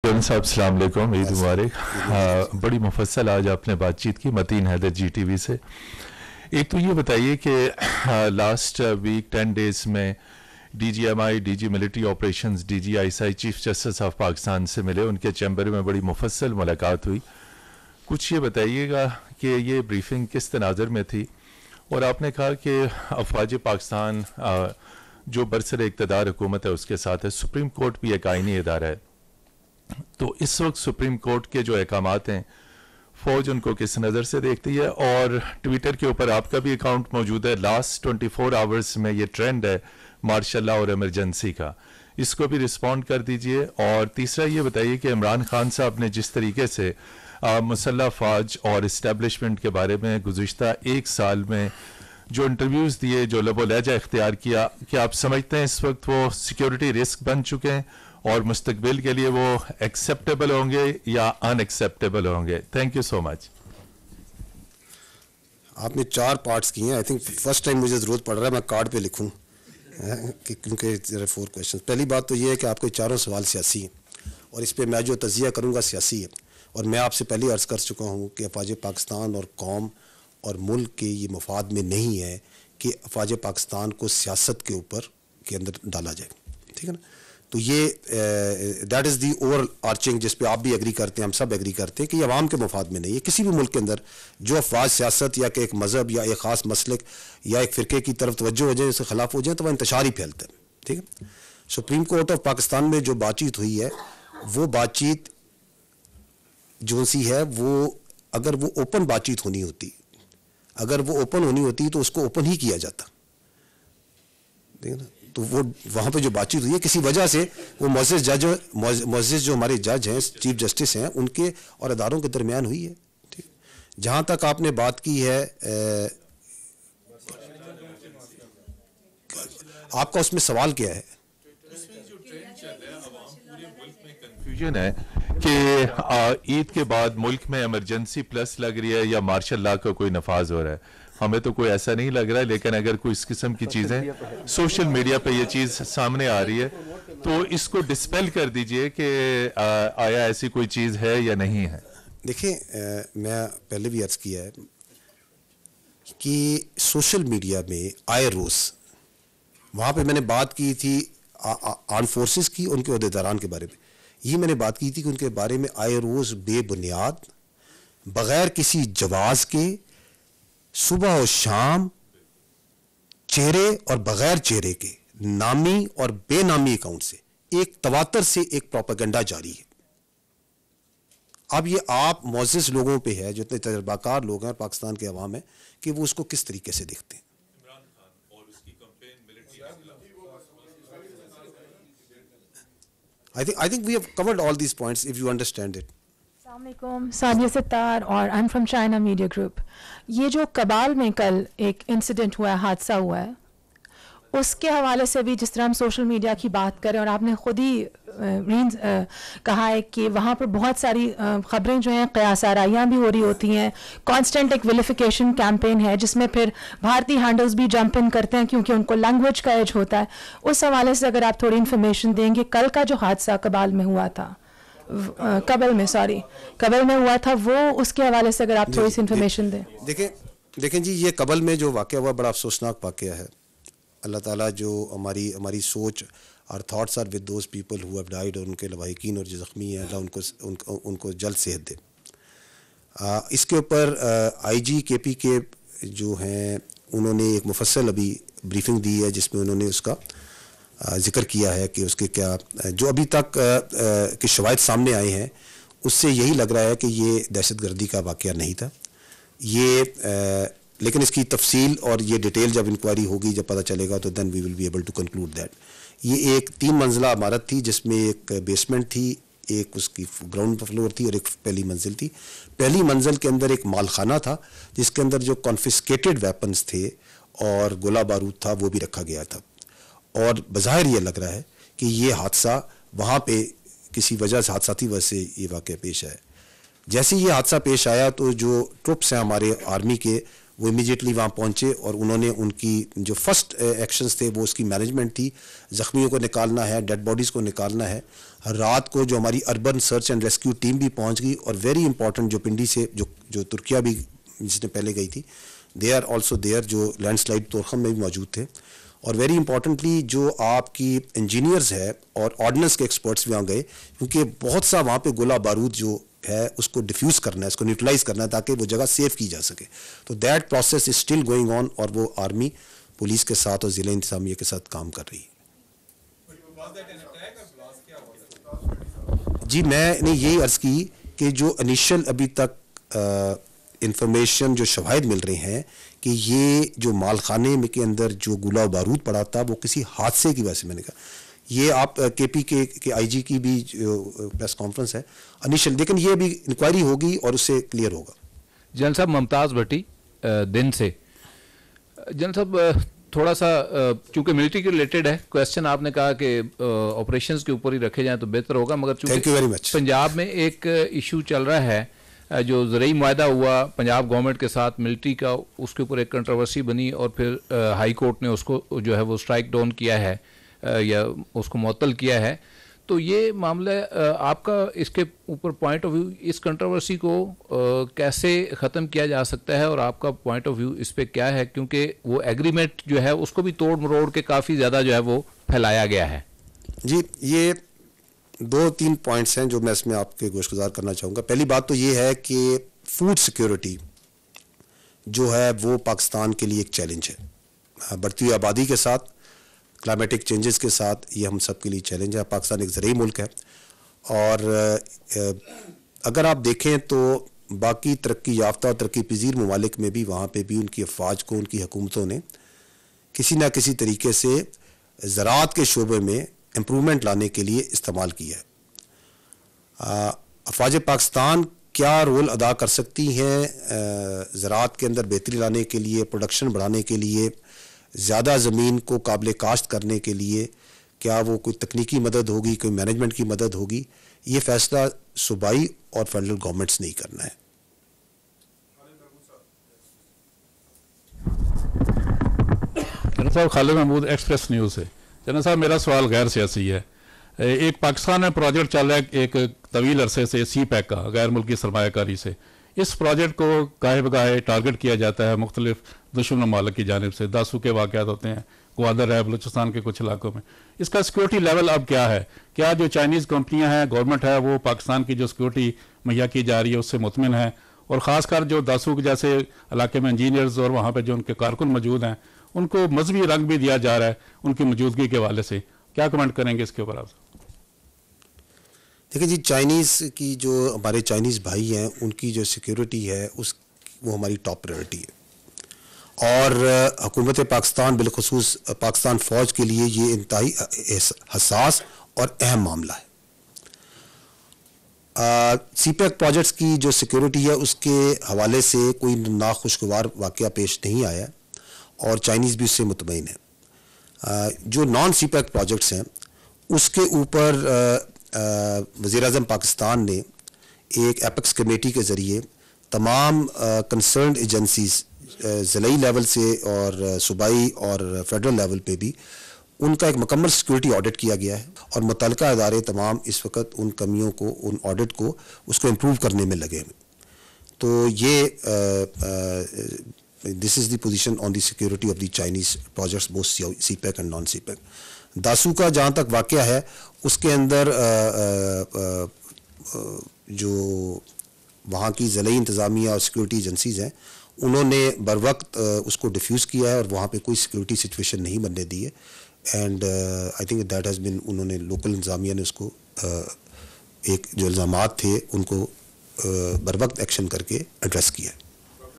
John साहब अस्सलाम वालेकुम, ईद मुबारक। बड़ी मुफस्सल आज आपने बातचीत की मतीन हैदर GTV से। एक तो ये बताइए कि लास्ट वीक 10 डेज में DGMI, DG military operations, DG ISI chief justice of Pakistan से मिले, उनके चैम्बर में बड़ी मुफस्सल मुलाकात हुई। कुछ ये बताइएगा कि ये ब्रीफिंग किस तनाज़र में थी, और आपने कहा कि अफवाज पाकिस्तान जो बरसर इक़्तिदार हुकूमत है उसके साथ है, सुप्रीम कोर्ट भी एक आइनी इदारा है, तो इस वक्त सुप्रीम कोर्ट के जो अहकामात हैं फौज उनको किस नज़र से देखती है। और ट्विटर के ऊपर आपका भी अकाउंट मौजूद है, लास्ट 24 आवर्स में ये ट्रेंड है मार्शल लॉ और इमरजेंसी का, इसको भी रिस्पॉन्ड कर दीजिए। और तीसरा ये बताइए कि इमरान खान साहब ने जिस तरीके से मुसल्लह फ़ौज और इस्टेब्लिशमेंट के बारे में गुज़िश्ता एक साल में जो इंटरव्यूज़ दिए, जो लबो लहजा इख्तियार किया, क्या आप समझते हैं इस वक्त वो सिक्योरिटी रिस्क बन चुके हैं और मुस्तकबिल के लिए वो एक्सेप्टेबल होंगे या अनएक्सेप्टेबल होंगे? Thank you so much. आपने 4 पार्ट्स किए हैं। आई थिंक फर्स्ट टाइम मुझे ज़रूरत पड़ रहा है मैं कार्ड पे लिखूं कि क्योंकि 4 क्वेश्चन। पहली बात तो ये है कि आपके चारों सवाल सियासी हैं और इस पर मैं जो तज़िया करूँगा सियासी है। और मैं आपसे पहले अर्ज़ कर चुका हूँ कि अफवाज पाकिस्तान और कौम और मुल्क के ये मफाद में नहीं है कि अफवाज पाकिस्तान को सियासत के ऊपर के अंदर डाला जाए, ठीक है ना। तो ये that is the over arching जिस पे आप भी एग्री करते हैं, हम सब एग्री करते हैं कि ये अवाम के मफाद में नहीं है। किसी भी मुल्क के अंदर जो अफवाज सियासत या कि एक मज़हब या एक ख़ास मसलक या एक फ़िरके की तरफ तवज्जो हो जाए, उसके ख़िलाफ़ हो जाए, तो वह इंतशार ही फैलता है, ठीक है। सुप्रीम कोर्ट ऑफ पाकिस्तान में जो बातचीत हुई है वो बातचीत जो सी है, वो अगर वो ओपन बातचीत होनी होती, अगर वो ओपन होनी होती तो उसको ओपन ही किया जाता, ठीक है ना। तो वो वहाँ पे जो बातचीत हुई है किसी वजह से वो मुअज़्ज़िज़ जो हमारे जज हैं, चीफ जस्टिस हैं, उनके और अदारों के दरमियान हुई है, ठीक। जहाँ तक आपने बात की है आपका उसमें सवाल क्या है? कंफ्यूजन है कि ईद के बाद मुल्क में इमरजेंसी प्लस लग रही है या मार्शल लॉ का कोई नफाज हो रहा है। हमें तो कोई ऐसा नहीं लग रहा है, लेकिन अगर कोई इस किस्म की चीज़ें सोशल मीडिया पे ये चीज़ सामने आ रही है तो इसको डिस्पेल कर दीजिए कि आया ऐसी कोई चीज़ है या नहीं है। देखिए मैं पहले भी अर्ज़ किया है कि सोशल मीडिया में आए रोज़ वहाँ पे मैंने बात की थी आर्म फोर्सेस की, उनके अहदेदारान के बारे में। ये मैंने बात की थी कि उनके बारे में आए रोज़ बेबुनियाद बग़ैर किसी जवाज़ के सुबह और शाम चेहरे और बग़ैर चेहरे के नामी और बेनामी अकाउंट से एक तवातर से एक प्रोपेगेंडा जारी है। अब ये आप मुअज़्ज़िज़ लोगों पे है, जो इतने तजर्बाकार लोग हैं पाकिस्तान के अवाम है, कि वो उसको किस तरीके से देखते हैं। I think we have covered all these points if you understand it. अस्सलामुअलैकुम, सानिया सितार और I am from China media group. ये जो कबाल में कल एक इंसिडेंट हुआ है, हादसा हुआ है, उसके हवाले से भी जिस तरह हम सोशल मीडिया की बात करें, और आपने खुद ही कहा है कि वहाँ पर बहुत सारी ख़बरें जो हैं क़यास आराइयाँ भी हो रही होती हैं, कांस्टेंट एक विलिफिकेशन कैंपेन है जिसमें फिर भारतीय हैंडल्स भी जंप इन करते हैं क्योंकि उनको लैंग्वेज का एज होता है। उस हवाले से अगर आप थोड़ी इन्फॉर्मेशन देंगे, कल का जो हादसा कबाल में हुआ था, कबल में हुआ था, वो उसके हवाले से अगर आप थोड़ी सी इन्फॉर्मेशन दें। देखें जी, ये कबल में जो वाक़या हुआ बड़ा अफसोसनाक वाक़या है। अल्लाह ताला जो हमारी सोच और thoughts are with those people who have died, और उनके लवाहिकीन और जो ज़ख्मी हैं, अल्लाह उनको जल्द सेहत दे। इसके ऊपर IG KP के जो हैं उन्होंने एक मुफस्सल अभी ब्रीफिंग दी है जिसमें उन्होंने उसका जिक्र किया है कि उसके क्या जो अभी तक के शवाहिद सामने आए हैं उससे यही लग रहा है कि ये दहशतगर्दी का वाक़या नहीं था ये, लेकिन इसकी तफसील और ये डिटेल जब इंक्वायरी होगी, जब पता चलेगा, तो then we will be able to conclude that. ये एक 3 मंजिला इमारत थी जिसमें एक बेसमेंट थी, एक उसकी ग्राउंड फ्लोर थी और एक पहली मंजिल थी। पहली मंजिल के अंदर एक मालखाना था जिसके अंदर जो कॉन्फिस्केटेड वेपन्स थे और गोला बारूद था वो भी रखा गया था। और बज़ाहिर ये लग रहा है कि ये हादसा वहाँ पे किसी वजह से, हादसाती वजह से ये वाक़या पेश आया। जैसे ये हादसा पेश आया तो जो ट्रुप्स हैं हमारे आर्मी के, वो इमीडिएटली वहाँ पहुँचे और उन्होंने उनकी जो फर्स्ट एक्शंस थे वो उसकी मैनेजमेंट थी। ज़ख्मियों को निकालना है, डेड बॉडीज़ को निकालना है। रात को जो हमारी urban search and rescue team भी पहुँच गई और वेरी इंपॉर्टेंट जो पिंडी से जो तुर्किया भी जिसने पहले गई थी, दे आर ऑल्सो देयर, जो लैंडस्लाइड तोरखम में भी मौजूद थे। और वेरी इंपॉर्टेंटली जो आपकी इंजीनियर्स है और ऑर्डिनेंस के एक्सपर्ट्स भी वहाँ गए, क्योंकि बहुत सा वहाँ पे गोला बारूद जो है उसको डिफ्यूज़ करना है, उसको न्यूट्रलाइज करना है ताकि वो जगह सेव की जा सके। तो that process is still going on और वो आर्मी पुलिस के साथ और ज़िला इंतज़ामिया के साथ काम कर रही है। जी मैंने यही अर्ज़ की कि जो इनिशियल अभी तक इंफॉर्मेशन जो शवाहिद मिल रहे हैं कि ये जो मालखाने में के अंदर जो गोला बारूद पड़ा था वो किसी हादसे की वजह से, मैंने कहा ये आप केपी के आईजी की भी जो प्रेस कॉन्फ्रेंस है इनिशियल, लेकिन ये अभी इंक्वायरी होगी और उससे क्लियर होगा। जनरल साहब मुमताज़ भट्टी दिन से, जनरल साहब थोड़ा सा चूंकि मिलिट्री के रिलेटेड है क्वेश्चन, आपने कहा कि ऑपरेशंस के ऊपर ही रखे जाएं तो बेहतर होगा, मगर चूंकि पंजाब में एक इशू चल रहा है जो ज़रई मुआहदा हुआ पंजाब गवर्नमेंट के साथ मिलिट्री का, उसके ऊपर एक कंट्रोवर्सी बनी और फिर हाई कोर्ट ने उसको जो है वो स्ट्राइक डाउन किया है या उसको मुअत्तल किया है। तो ये मामला आपका इसके ऊपर पॉइंट ऑफ व्यू, इस कंट्रोवर्सी को कैसे ख़त्म किया जा सकता है और आपका पॉइंट ऑफ व्यू इस पर क्या है, क्योंकि वो एग्रीमेंट जो है उसको भी तोड़ मरोड़ के काफ़ी ज़्यादा जो है वो फैलाया गया है। जी ये 2-3 पॉइंट्स हैं जो मैं इसमें आपके गोशगुजार करना चाहूँगा। पहली बात तो ये है कि फूड सिक्योरिटी जो है वो पाकिस्तान के लिए एक चैलेंज है। बढ़ती हुई आबादी के साथ, क्लाइमेटिक चेंजेस के साथ, ये हम सब के लिए चैलेंज है। पाकिस्तान एक ज़रई मुल्क है और अगर आप देखें तो बाकी तरक्की याफ्ता, तरक्की पजीर ममालिक में भी वहाँ पे भी उनकी अफवाज को उनकी हुकूमतों ने किसी ना किसी तरीके से ज़राअत के शोबे में इम्प्रूवमेंट लाने के लिए इस्तेमाल किया है। अफवाज पाकिस्तान क्या रोल अदा कर सकती हैं ज़राअत के अंदर बेहतरी लाने के लिए, प्रोडक्शन बढ़ाने के लिए, ज़्यादा ज़मीन को काबिल काश्त करने के लिए? क्या वो कोई तकनीकी मदद होगी, कोई मैनेजमेंट की मदद होगी? ये फैसला सूबाई और फेडरल गवर्नमेंट्स नहीं करना है। जनरल साहब, खालिद महमूद, एक्सप्रेस न्यूज़ से। जनरल साहब, मेरा सवाल गैर सियासी है। एक पाकिस्तान में प्रोजेक्ट चल रहा है एक तवील अरसे से सी पैक का, गैर मुल्की सरमायाकारी से। इस प्रोजेक्ट को गाहे बगाहे टारगेट किया जाता है मुख्तलिफ दुश्मन ममालिक की जानिब से। दासू के वाक़यात होते हैं, ग्वादर है, बलूचिस्तान के कुछ इलाकों में। इसका सिक्योरिटी लेवल अब क्या है? क्या जो चाइनीज़ कंपनियां हैं, गवर्नमेंट है, वो पाकिस्तान की जो सिक्योरिटी मुहैया की जा रही है उससे मुतमिन है? और ख़ासकर जो दासू के जैसे इलाके में इंजीनियर्स और वहाँ पर जो उनके कारकुन मौजूद हैं, उनको मजहबी रंग भी दिया जा रहा है उनकी मौजूदगी के हवाले से। क्या कमेंट करेंगे इसके ऊपर आप? देखिए जी, चाइनीज़ की जो हमारे चाइनीज़ भाई हैं उनकी जो सिक्योरिटी है वो हमारी टॉप प्रायोरिटी है और हुकूमत पाकिस्तान बिलखुसूस पाकिस्तान फ़ौज के लिए ये इंतहाई हसास और अहम मामला है। सीपैक प्रोजेक्ट्स की जो सिक्योरिटी है उसके हवाले से कोई नाखुशगवार वाक़या पेश नहीं आया और चाइनीज़ भी उससे मुतमईन है। जो नॉन सीपैक प्रोजेक्ट्स हैं उसके ऊपर वज़ीर-ए-आज़म पाकिस्तान ने एक एपेक्स कमेटी के ज़रिए तमाम कंसर्न एजेंसीज़ ज़िलाई लेवल से और सूबाई और फेडरल लेवल पे भी उनका एक मुकम्मल सिक्योरिटी ऑडिट किया गया है और मुतल्लिका इदारे तमाम इस वक्त उन कमियों को, उन ऑडिट को, उसको इम्प्रूव करने में लगे हैं। तो ये this is the position on the security of the Chinese projects, both CPEC and non CPEC. Dasu का जहाँ तक वाक़या है उसके अंदर जो वहाँ की ज़िला इंतज़ामिया और सिक्योरिटी एजेंसीज़ हैं उन्होंने बर वक्त उसको डिफ्यूज़ किया है और वहाँ पे कोई सिक्योरिटी सिचुएशन नहीं बनने दी है। And I think that has been, उन्होंने लोकल इंतज़ामिया ने उसको एक जो इल्ज़ामात थे उनको बर वक्त एक्शन करके एड्रेस किया है।